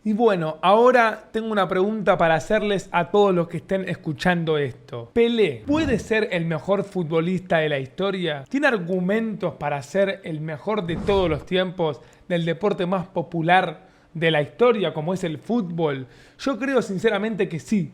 Y bueno, ahora tengo una pregunta para hacerles a todos los que estén escuchando esto. ¿Pelé puede ser el mejor futbolista de la historia? ¿Tiene argumentos para ser el mejor de todos los tiempos del deporte más popular de la historia como es el fútbol? Yo creo sinceramente que sí.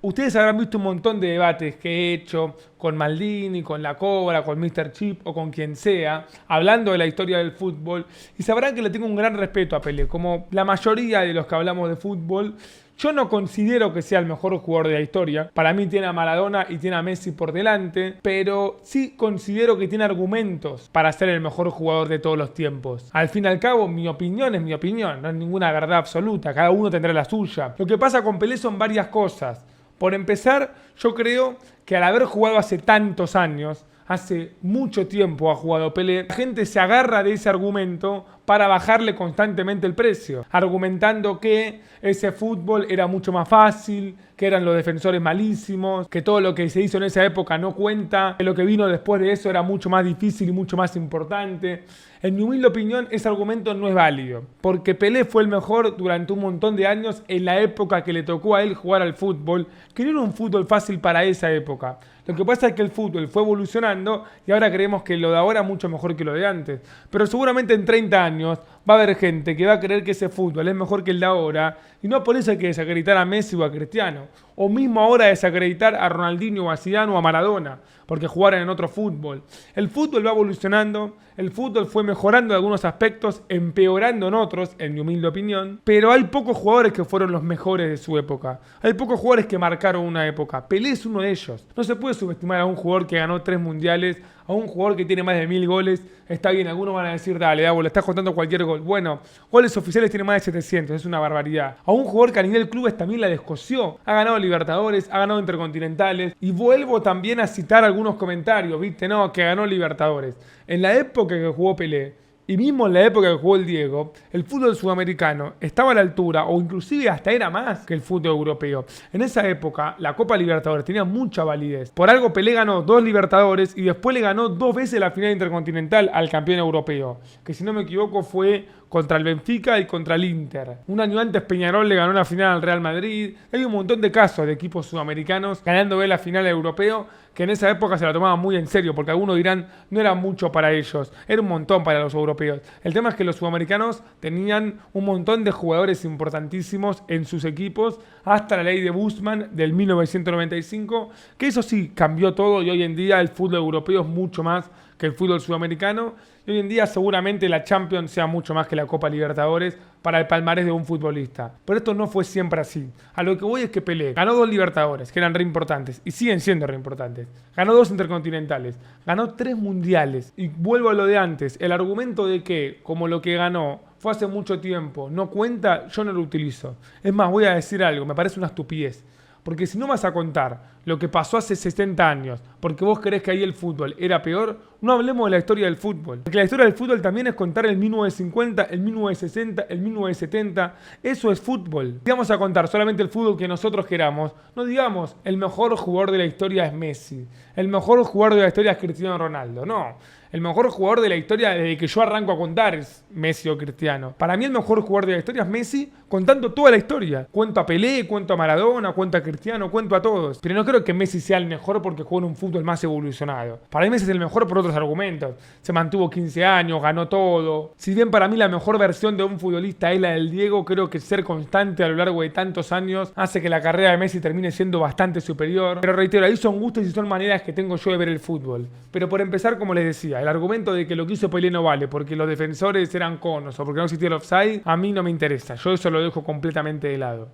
Ustedes habrán visto un montón de debates que he hecho con Maldini, con La Cobra, con Mr. Chip o con quien sea, hablando de la historia del fútbol, y sabrán que le tengo un gran respeto a Pelé. Como la mayoría de los que hablamos de fútbol, yo no considero que sea el mejor jugador de la historia. Para mí tiene a Maradona y tiene a Messi por delante, pero sí considero que tiene argumentos para ser el mejor jugador de todos los tiempos. Al fin y al cabo, mi opinión es mi opinión, no es ninguna verdad absoluta, cada uno tendrá la suya. Lo que pasa con Pelé son varias cosas. Por empezar, yo creo que al haber jugado hace tantos años, hace mucho tiempo ha jugado Pelé, la gente se agarra de ese argumento para bajarle constantemente el precio, argumentando que ese fútbol era mucho más fácil, que eran los defensores malísimos, que todo lo que se hizo en esa época no cuenta, que lo que vino después de eso era mucho más difícil y mucho más importante. En mi humilde opinión, ese argumento no es válido, porque Pelé fue el mejor durante un montón de años en la época que le tocó a él jugar al fútbol, que no era un fútbol fácil para esa época. Lo que pasa es que el fútbol fue evolucionando y ahora creemos que lo de ahora es mucho mejor que lo de antes. Pero seguramente en 30 años va a haber gente que va a creer que ese fútbol es mejor que el de ahora y no por eso hay que desacreditar a Messi o a Cristiano. O mismo ahora desacreditar a Ronaldinho o a Zidane o a Maradona porque jugaran en otro fútbol. El fútbol va evolucionando, el fútbol fue mejorando en algunos aspectos, empeorando en otros, en mi humilde opinión, pero hay pocos jugadores que fueron los mejores de su época. Hay pocos jugadores que marcaron una época. Pelé es uno de ellos. No se puede subestimar a un jugador que ganó 3 mundiales, a un jugador que tiene más de 1000 goles. Está bien, algunos van a decir, dale, Davo, le estás contando cualquier gol. Bueno, goles oficiales tiene más de 700, es una barbaridad. A un jugador que a nivel clubes también la descoció. Ha ganado Libertadores, ha ganado Intercontinentales. Y vuelvo también a citar algunos comentarios, ¿viste? No, que ganó Libertadores. En la época que jugó Pelé, y mismo en la época que jugó el Diego, el fútbol sudamericano estaba a la altura o inclusive hasta era más que el fútbol europeo. En esa época la Copa Libertadores tenía mucha validez. Por algo Pelé ganó 2 Libertadores y después le ganó 2 veces la final intercontinental al campeón europeo, que si no me equivoco fue contra el Benfica y contra el Inter. Un año antes Peñarol le ganó la final al Real Madrid. Hay un montón de casos de equipos sudamericanos ganando la final europeo que en esa época se la tomaban muy en serio, porque algunos dirán no era mucho para ellos, era un montón para los europeos. El tema es que los sudamericanos tenían un montón de jugadores importantísimos en sus equipos hasta la ley de Bushman del 1995, que eso sí cambió todo y hoy en día el fútbol europeo es mucho más que el fútbol sudamericano. Y hoy en día seguramente la Champions sea mucho más que la Copa Libertadores para el palmarés de un futbolista. Pero esto no fue siempre así. A lo que voy es que Pelé ganó 2 Libertadores, que eran re importantes, y siguen siendo re importantes. Ganó 2 Intercontinentales, ganó 3 Mundiales. Y vuelvo a lo de antes, el argumento de que, como lo que ganó fue hace mucho tiempo, no cuenta, yo no lo utilizo. Es más, voy a decir algo, me parece una estupidez. Porque si no vas a contar lo que pasó hace 60 años, porque vos creés que ahí el fútbol era peor, no hablemos de la historia del fútbol. Porque la historia del fútbol también es contar el 1950, el 1960, el 1970. Eso es fútbol. Si vamos a contar solamente el fútbol que nosotros queramos, no digamos el mejor jugador de la historia es Messi, el mejor jugador de la historia es Cristiano Ronaldo. No. El mejor jugador de la historia desde que yo arranco a contar es Messi o Cristiano. Para mí el mejor jugador de la historia es Messi, contando toda la historia. Cuento a Pelé, cuento a Maradona, cuento a Cristiano, cuento a todos. Pero no creo que Messi sea el mejor porque juega en un fútbol más evolucionado. Para mí Messi es el mejor por otros argumentos. Se mantuvo 15 años, ganó todo. Si bien para mí la mejor versión de un futbolista es la del Diego, creo que ser constante a lo largo de tantos años hace que la carrera de Messi termine siendo bastante superior. Pero reitero, ahí son gustos y son maneras que tengo yo de ver el fútbol. Pero por empezar, como les decía, el argumento de que lo que hizo Pelé no vale porque los defensores eran conos o porque no existía el offside, a mí no me interesa. Yo eso lo dejo completamente de lado.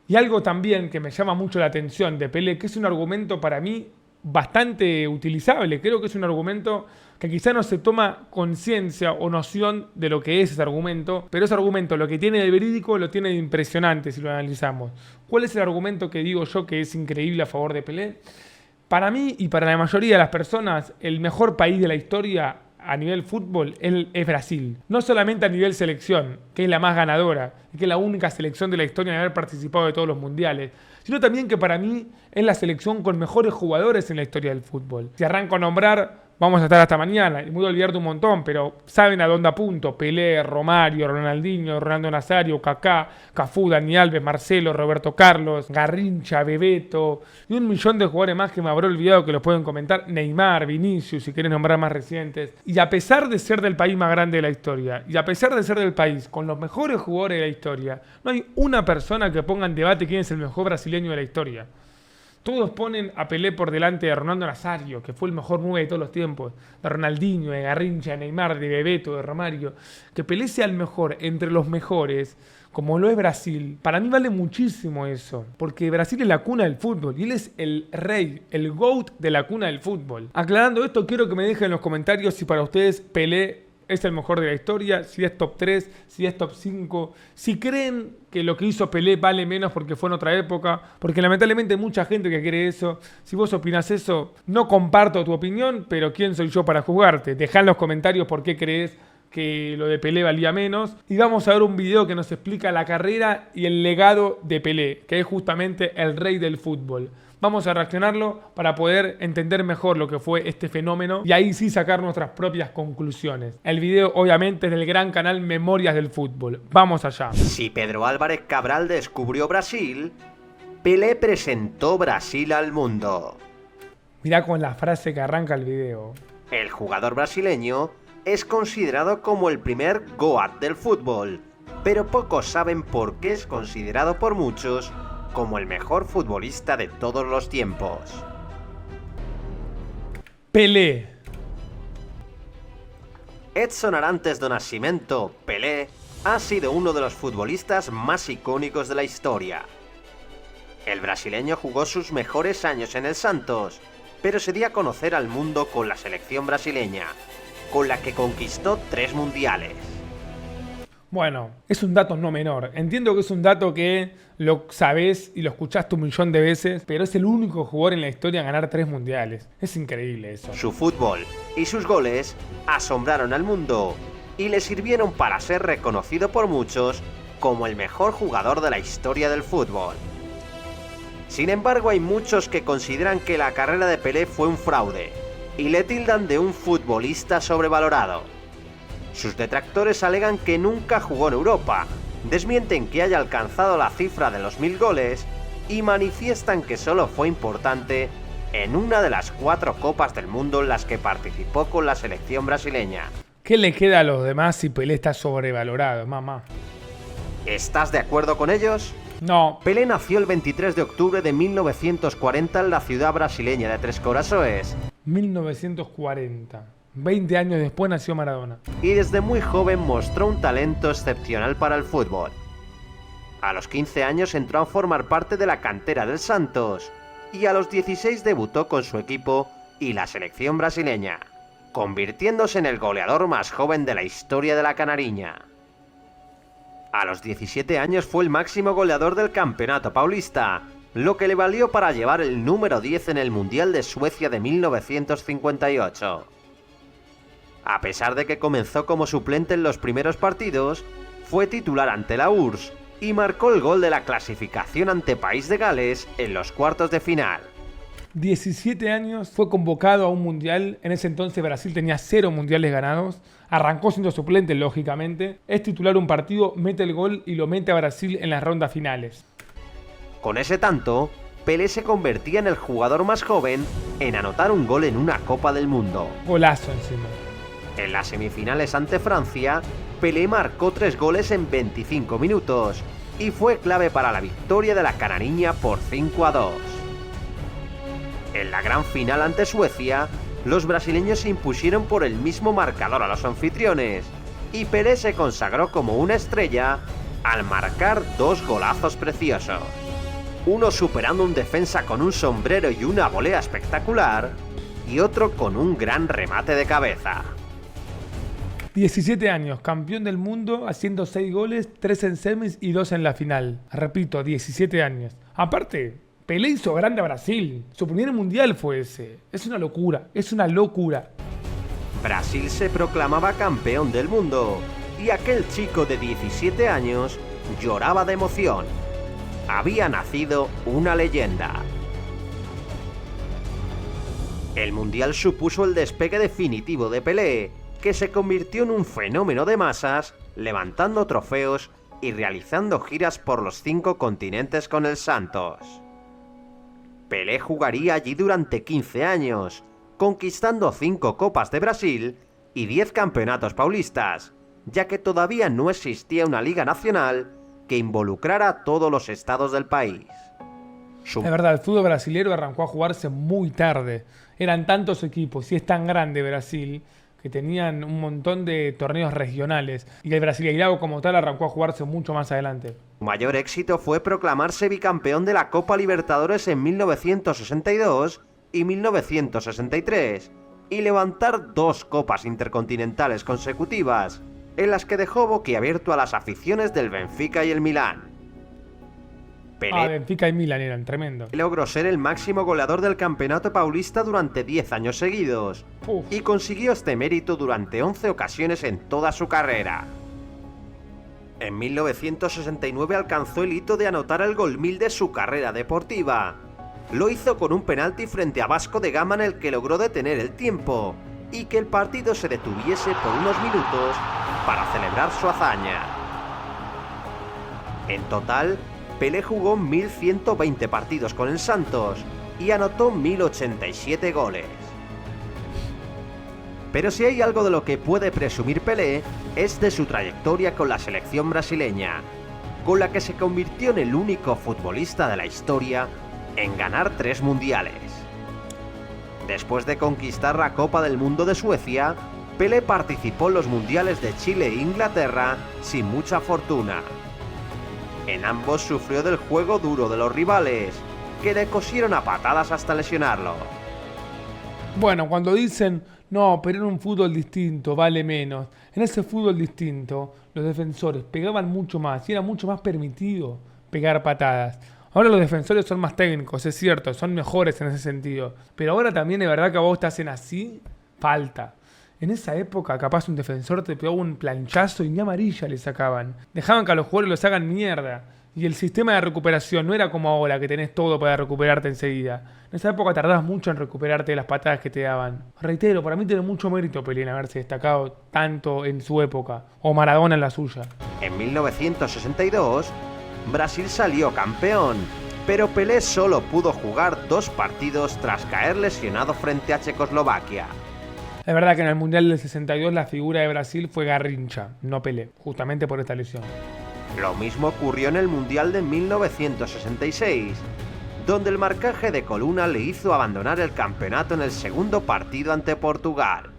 Y algo también que me llama mucho la atención de Pelé, que es un argumento para mí bastante utilizable. Creo que es un argumento que quizá no se toma conciencia o noción de lo que es ese argumento, pero ese argumento lo que tiene de verídico lo tiene de impresionante si lo analizamos. ¿Cuál es el argumento que digo yo que es increíble a favor de Pelé? Para mí y para la mayoría de las personas, el mejor país de la historia a nivel fútbol es Brasil. No solamente a nivel selección, que es la más ganadora, y que es la única selección de la historia en haber participado de todos los mundiales, sino también que para mí es la selección con mejores jugadores en la historia del fútbol. Si arranco a nombrar, vamos a estar hasta mañana y me voy a olvidar de un montón, pero saben a dónde apunto. Pelé, Romario, Ronaldinho, Ronaldo Nazario, Kaká, Cafú, Dani Alves, Marcelo, Roberto Carlos, Garrincha, Bebeto y un millón de jugadores más que me habré olvidado que los pueden comentar. Neymar, Vinicius, si querés nombrar más recientes. Y a pesar de ser del país más grande de la historia, y a pesar de ser del país con los mejores jugadores de la historia, no hay una persona que ponga en debate quién es el mejor brasileño de la historia. Todos ponen a Pelé por delante de Ronaldo Nazario, que fue el mejor 9 de todos los tiempos, de Ronaldinho, de Garrincha, de Neymar, de Bebeto, de Romario. Que Pelé sea el mejor entre los mejores, como lo es Brasil, para mí vale muchísimo eso, porque Brasil es la cuna del fútbol y él es el rey, el GOAT de la cuna del fútbol. Aclarando esto, quiero que me dejen en los comentarios si para ustedes Pelé es el mejor de la historia, si es top 3, si es top 5, si creen que lo que hizo Pelé vale menos porque fue en otra época, porque lamentablemente hay mucha gente que cree eso. Si vos opinás eso, no comparto tu opinión, pero ¿quién soy yo para juzgarte? Dejá en los comentarios por qué crees que lo de Pelé valía menos. Y vamos a ver un video que nos explica la carrera y el legado de Pelé, que es justamente el rey del fútbol. Vamos a reaccionarlo para poder entender mejor lo que fue este fenómeno y ahí sí sacar nuestras propias conclusiones. El video obviamente es del gran canal Memorias del Fútbol. Vamos allá. Si Pedro Álvarez Cabral descubrió Brasil, Pelé presentó Brasil al mundo. Mirá con la frase que arranca el video. El jugador brasileño es considerado como el primer GOAT del fútbol, pero pocos saben por qué es considerado por muchos como el mejor futbolista de todos los tiempos. Pelé. Edson Arantes do Nascimento, Pelé, ha sido uno de los futbolistas más icónicos de la historia. El brasileño jugó sus mejores años en el Santos, pero se dio a conocer al mundo con la selección brasileña, con la que conquistó 3 mundiales. Bueno, es un dato no menor. Entiendo que es un dato que lo sabés y lo escuchaste un millón de veces, pero es el único jugador en la historia en ganar 3 mundiales. Es increíble eso. Su fútbol y sus goles asombraron al mundo y le sirvieron para ser reconocido por muchos como el mejor jugador de la historia del fútbol. Sin embargo, hay muchos que consideran que la carrera de Pelé fue un fraude y le tildan de un futbolista sobrevalorado. Sus detractores alegan que nunca jugó en Europa, desmienten que haya alcanzado la cifra de los 1000 goles y manifiestan que solo fue importante en una de las 4 Copas del Mundo en las que participó con la selección brasileña. ¿Qué le queda a los demás si Pelé está sobrevalorado, mamá? ¿Estás de acuerdo con ellos? No. Pelé nació el 23 de octubre de 1940 en la ciudad brasileña de Tres Corazones. 1940. 20 años después nació Maradona. Y desde muy joven mostró un talento excepcional para el fútbol. A los 15 años entró a formar parte de la cantera del Santos y a los 16 debutó con su equipo y la selección brasileña, convirtiéndose en el goleador más joven de la historia de la Canariña. A los 17 años fue el máximo goleador del Campeonato Paulista, lo que le valió para llevar el número 10 en el Mundial de Suecia de 1958. A pesar de que comenzó como suplente en los primeros partidos, fue titular ante la URSS y marcó el gol de la clasificación ante País de Gales en los cuartos de final. 17 años, fue convocado a un mundial. En ese entonces Brasil tenía 0 mundiales ganados. Arrancó siendo suplente, lógicamente. Es titular un partido, mete el gol y lo mete a Brasil en las rondas finales. Con ese tanto, Pelé se convertía en el jugador más joven en anotar un gol en una Copa del Mundo. Golazo encima. En las semifinales ante Francia, Pelé marcó 3 goles en 25 minutos y fue clave para la victoria de la Canariña por 5-2. En la gran final ante Suecia, los brasileños se impusieron por el mismo marcador a los anfitriones y Pelé se consagró como una estrella al marcar 2 golazos preciosos. Uno superando un defensa con un sombrero y una volea espectacular y otro con un gran remate de cabeza. 17 años, campeón del mundo, haciendo 6 goles, 3 en semis y 2 en la final. Repito, 17 años. Aparte, Pelé hizo grande a Brasil. Su primer mundial fue ese. Es una locura, es una locura. Brasil se proclamaba campeón del mundo y aquel chico de 17 años lloraba de emoción. Había nacido una leyenda. El Mundial supuso el despegue definitivo de Pelé, que se convirtió en un fenómeno de masas, levantando trofeos y realizando giras por los 5 continentes con el Santos. Pelé jugaría allí durante 15 años, conquistando 5 Copas de Brasil y 10 campeonatos paulistas, ya que todavía no existía una liga nacional que involucrara a todos los estados del país. Es verdad, el fútbol brasileño arrancó a jugarse muy tarde. Eran tantos equipos y es tan grande Brasil que tenían un montón de torneos regionales y el Brasileirao como tal arrancó a jugarse mucho más adelante. Su mayor éxito fue proclamarse bicampeón de la Copa Libertadores en 1962 y 1963 y levantar 2 copas intercontinentales consecutivas, en las que dejó boquiabierto a las aficiones del Benfica y el Milán. Pelé Benfica y Milan eran tremendo. logró ser el máximo goleador del campeonato paulista durante 10 años seguidos y consiguió este mérito durante 11 ocasiones en toda su carrera. En 1969 alcanzó el hito de anotar el gol 1000 de su carrera deportiva. Lo hizo con un penalti frente a Vasco da Gama en el que logró detener el tiempo y que el partido se detuviese por unos minutos para celebrar su hazaña. En total, Pelé jugó 1120 partidos con el Santos y anotó 1087 goles. Pero si hay algo de lo que puede presumir Pelé, es de su trayectoria con la selección brasileña, con la que se convirtió en el único futbolista de la historia en ganar 3 mundiales. Después de conquistar la Copa del Mundo de Suecia, Pelé participó en los mundiales de Chile e Inglaterra sin mucha fortuna. En ambos sufrió del juego duro de los rivales, que le cosieron a patadas hasta lesionarlo. Bueno, cuando dicen, no, pero en un fútbol distinto, vale menos. En ese fútbol distinto, los defensores pegaban mucho más y era mucho más permitido pegar patadas. Ahora los defensores son más técnicos, es cierto, son mejores en ese sentido. Pero ahora también es verdad que a vos te hacen así, falta. En esa época, capaz un defensor te pegaba un planchazo y ni amarilla le sacaban. Dejaban que a los jugadores los hagan mierda. Y el sistema de recuperación no era como ahora, que tenés todo para recuperarte enseguida. En esa época tardabas mucho en recuperarte de las patadas que te daban. Reitero, para mí tiene mucho mérito Pelé en haberse destacado tanto en su época, o Maradona en la suya. En 1962, Brasil salió campeón, pero Pelé solo pudo jugar 2 partidos tras caer lesionado frente a Checoslovaquia. Es verdad que en el Mundial del 62 la figura de Brasil fue Garrincha, no Pelé, justamente por esta lesión. Lo mismo ocurrió en el Mundial de 1966, donde el marcaje de Coluna le hizo abandonar el campeonato en el segundo partido ante Portugal.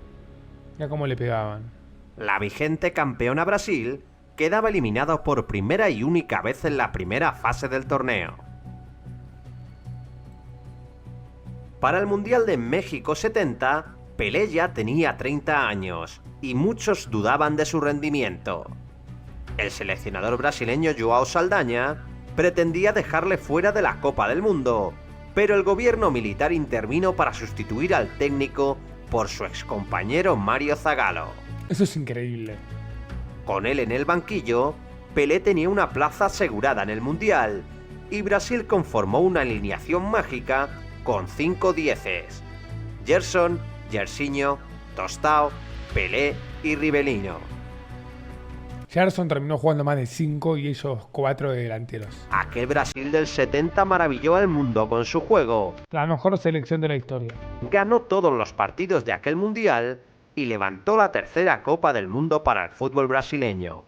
Ya cómo le pegaban. La vigente campeona Brasil quedaba eliminado por primera y única vez en la primera fase del torneo. Para el Mundial de México 70, Pelé ya tenía 30 años y muchos dudaban de su rendimiento. El seleccionador brasileño João Saldanha pretendía dejarle fuera de la Copa del Mundo, pero el gobierno militar intervino para sustituir al técnico por su excompañero Mário Zagallo. Eso es increíble. Con él en el banquillo, Pelé tenía una plaza asegurada en el Mundial y Brasil conformó una alineación mágica con 5 dieces: Gerson, Jairzinho, Tostão, Pelé y Rivellino. Gerson terminó jugando más de 5 y ellos 4 de delanteros. Aquel Brasil del 70 maravilló al mundo con su juego. La mejor selección de la historia. Ganó todos los partidos de aquel mundial y levantó la 3ª Copa del Mundo para el fútbol brasileño.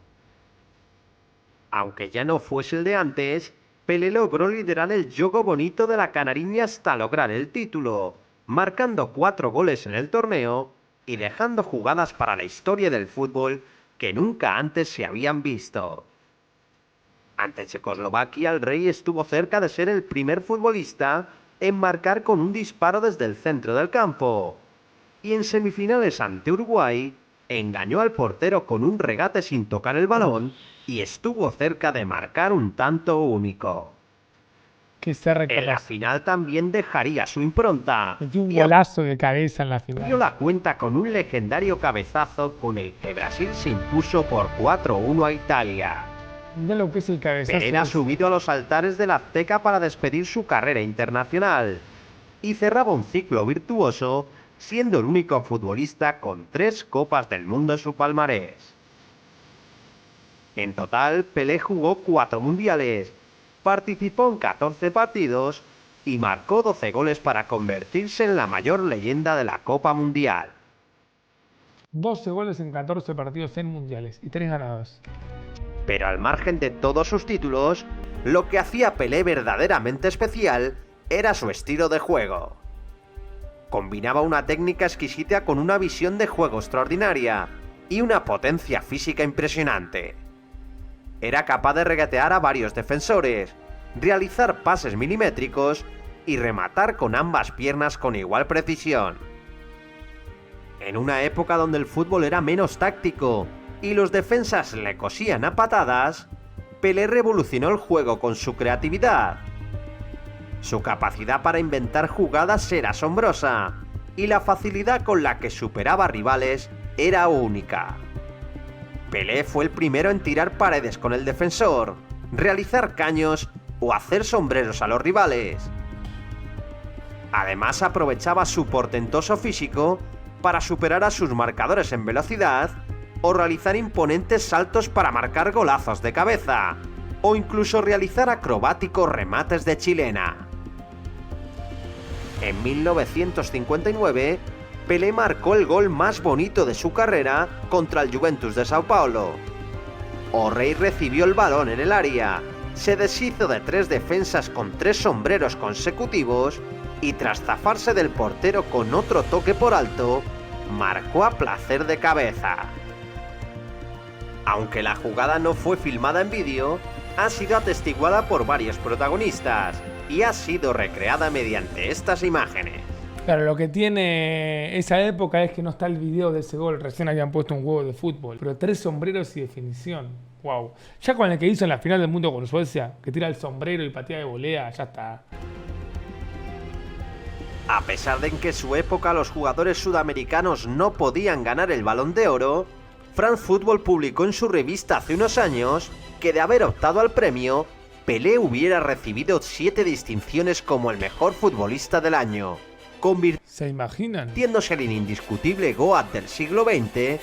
Aunque ya no fuese el de antes, Pelé logró liderar el juego bonito de la Canariña hasta lograr el título, marcando 4 goles en el torneo y dejando jugadas para la historia del fútbol que nunca antes se habían visto. Ante Checoslovaquia, el Rey estuvo cerca de ser el primer futbolista en marcar con un disparo desde el centro del campo. Y en semifinales ante Uruguay, engañó al portero con un regate sin tocar el balón y estuvo cerca de marcar un tanto único. Que se En la final también dejaría su impronta. Metió un golazo de cabeza en la final. Dio la cuenta con un legendario cabezazo con el que Brasil se impuso por 4-1 a Italia. Mirá lo que es el cabezazo. Pelé ha subido a los altares de la Azteca para despedir su carrera internacional. y cerraba un ciclo virtuoso, siendo el único futbolista con 3 Copas del Mundo en su palmarés. En total, Pelé jugó 4 mundiales, participó en 14 partidos y marcó 12 goles para convertirse en la mayor leyenda de la Copa Mundial. 12 goles en 14 partidos en mundiales y 3 ganados. Pero al margen de todos sus títulos, lo que hacía Pelé verdaderamente especial era su estilo de juego. Combinaba una técnica exquisita con una visión de juego extraordinaria y una potencia física impresionante. Era capaz de regatear a varios defensores, realizar pases milimétricos y rematar con ambas piernas con igual precisión. En una época donde el fútbol era menos táctico y los defensas le cosían a patadas, Pelé revolucionó el juego con su creatividad. Su capacidad para inventar jugadas era asombrosa y la facilidad con la que superaba rivales era única. Pelé fue el primero en tirar paredes con el defensor, realizar caños o hacer sombreros a los rivales. Además, aprovechaba su portentoso físico para superar a sus marcadores en velocidad o realizar imponentes saltos para marcar golazos de cabeza o incluso realizar acrobáticos remates de chilena. En 1959, Pelé marcó el gol más bonito de su carrera contra el Juventus de Sao Paulo. O'Reilly recibió el balón en el área, se deshizo de 3 defensas con 3 sombreros consecutivos y tras zafarse del portero con otro toque por alto, marcó a placer de cabeza. Aunque la jugada no fue filmada en vídeo, ha sido atestiguada por varios protagonistas y ha sido recreada mediante estas imágenes. Claro, lo que tiene esa época es que no está el video de ese gol. Recién habían puesto un huevo de fútbol. Pero 3 sombreros y definición. Wow. Ya con el que hizo en la final del mundo con Suecia, que tira el sombrero y patea de volea, ya está. A pesar de que en su época los jugadores sudamericanos no podían ganar el Balón de Oro, France Football publicó en su revista hace unos años que de haber optado al premio, Pelé hubiera recibido 7 distinciones como el mejor futbolista del año, ¿Se imaginan? convirtiéndose en el indiscutible GOAT del siglo XX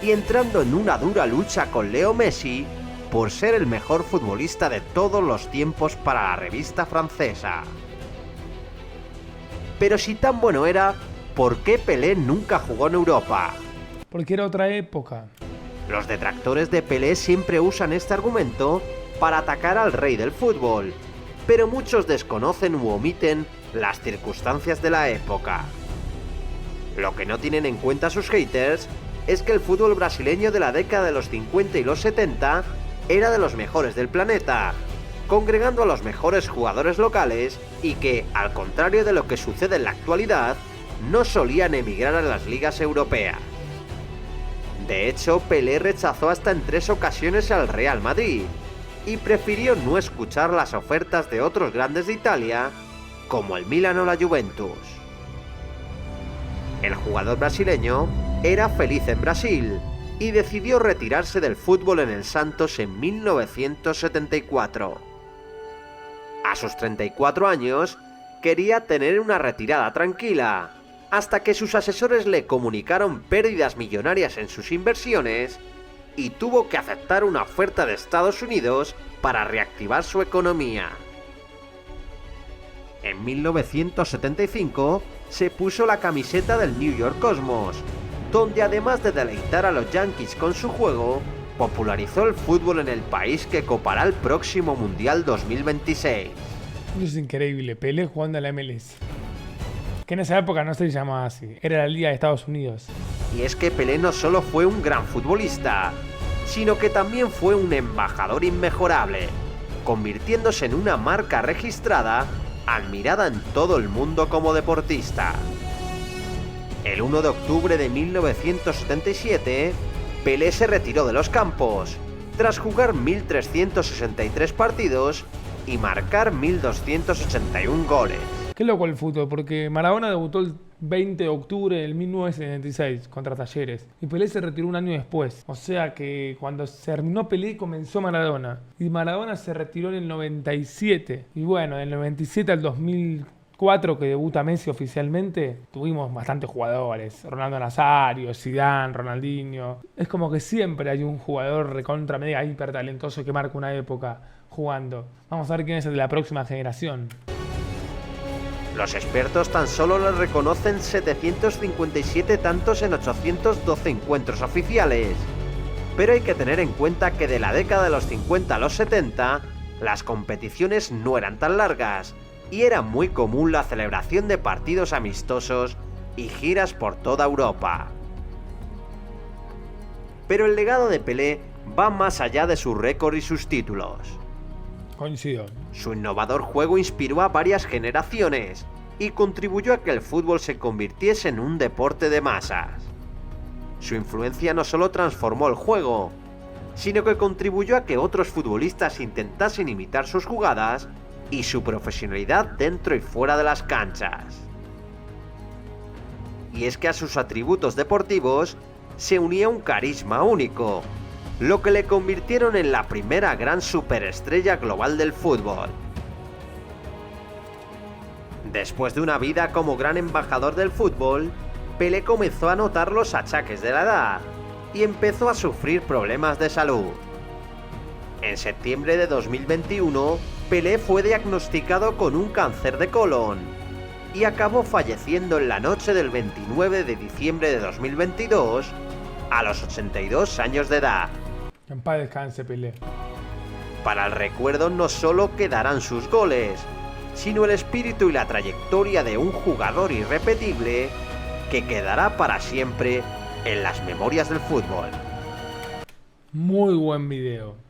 y entrando en una dura lucha con Leo Messi por ser el mejor futbolista de todos los tiempos para la revista francesa. Pero si tan bueno era, ¿por qué Pelé nunca jugó en Europa? Porque era otra época. Los detractores de Pelé siempre usan este argumento para atacar al rey del fútbol, pero muchos desconocen u omiten las circunstancias de la época. Lo que no tienen en cuenta sus haters es que el fútbol brasileño de la década de los 50 y los 70 era de los mejores del planeta, congregando a los mejores jugadores locales y que, al contrario de lo que sucede en la actualidad, no solían emigrar a las ligas europeas. De hecho, Pelé rechazó hasta en 3 ocasiones al Real Madrid y prefirió no escuchar las ofertas de otros grandes de Italia, como el Milan o la Juventus. El jugador brasileño era feliz en Brasil y decidió retirarse del fútbol en el Santos en 1974. A sus 34 años, quería tener una retirada tranquila, hasta que sus asesores le comunicaron pérdidas millonarias en sus inversiones y tuvo que aceptar una oferta de Estados Unidos para reactivar su economía. En 1975 se puso la camiseta del New York Cosmos, donde además de deleitar a los Yankees con su juego, popularizó el fútbol en el país que copará el próximo Mundial 2026. Eso es increíble, Pelé jugando a la MLS. Que en esa época no se llamaba así, era la Liga de Estados Unidos. Y es que Pelé no solo fue un gran futbolista, sino que también fue un embajador inmejorable, convirtiéndose en una marca registrada, admirada en todo el mundo como deportista. El 1 de octubre de 1977, Pelé se retiró de los campos, tras jugar 1.363 partidos y marcar 1.281 goles. Qué loco el fútbol, porque Maradona debutó el 20 de octubre del 1976 contra Talleres y Pelé se retiró un año después. O sea que cuando se terminó Pelé comenzó Maradona y Maradona se retiró en el 97 y bueno, del 97 al 2000 2004 que debuta Messi oficialmente, tuvimos bastantes jugadores. Ronaldo Nazario, Zidane, Ronaldinho. Es como que siempre hay un jugador recontra mega hiper talentoso que marca una época jugando. Vamos a ver quién es el de la próxima generación. Los expertos tan solo le reconocen 757 tantos en 812 encuentros oficiales. Pero hay que tener en cuenta que de la década de los 50 a los 70, las competiciones no eran tan largas y era muy común la celebración de partidos amistosos y giras por toda Europa. Pero el legado de Pelé va más allá de su récord y sus títulos. Coincido. Su innovador juego inspiró a varias generaciones y contribuyó a que el fútbol se convirtiese en un deporte de masas. Su influencia no solo transformó el juego, sino que contribuyó a que otros futbolistas intentasen imitar sus jugadas y su profesionalidad dentro y fuera de las canchas. Y es que a sus atributos deportivos se unía un carisma único, lo que le convirtieron en la primera gran superestrella global del fútbol. Después de una vida como gran embajador del fútbol, Pelé comenzó a notar los achaques de la edad y empezó a sufrir problemas de salud. En septiembre de 2021, Pelé fue diagnosticado con un cáncer de colon y acabó falleciendo en la noche del 29 de diciembre de 2022 a los 82 años de edad. En paz descanse, Pelé. Para el recuerdo no solo quedarán sus goles, sino el espíritu y la trayectoria de un jugador irrepetible que quedará para siempre en las memorias del fútbol. Muy buen video.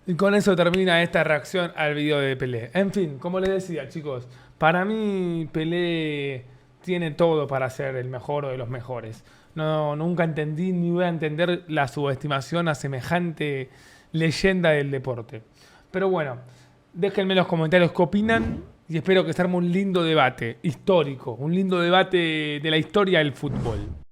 Y con eso termina esta reacción al video de Pelé. En fin, como les decía, chicos, para mí Pelé tiene todo para ser el mejor o de los mejores. No, nunca entendí ni voy a entender la subestimación a semejante leyenda del deporte. Pero bueno, déjenme en los comentarios qué opinan y espero que se arme un lindo debate histórico, un lindo debate de la historia del fútbol.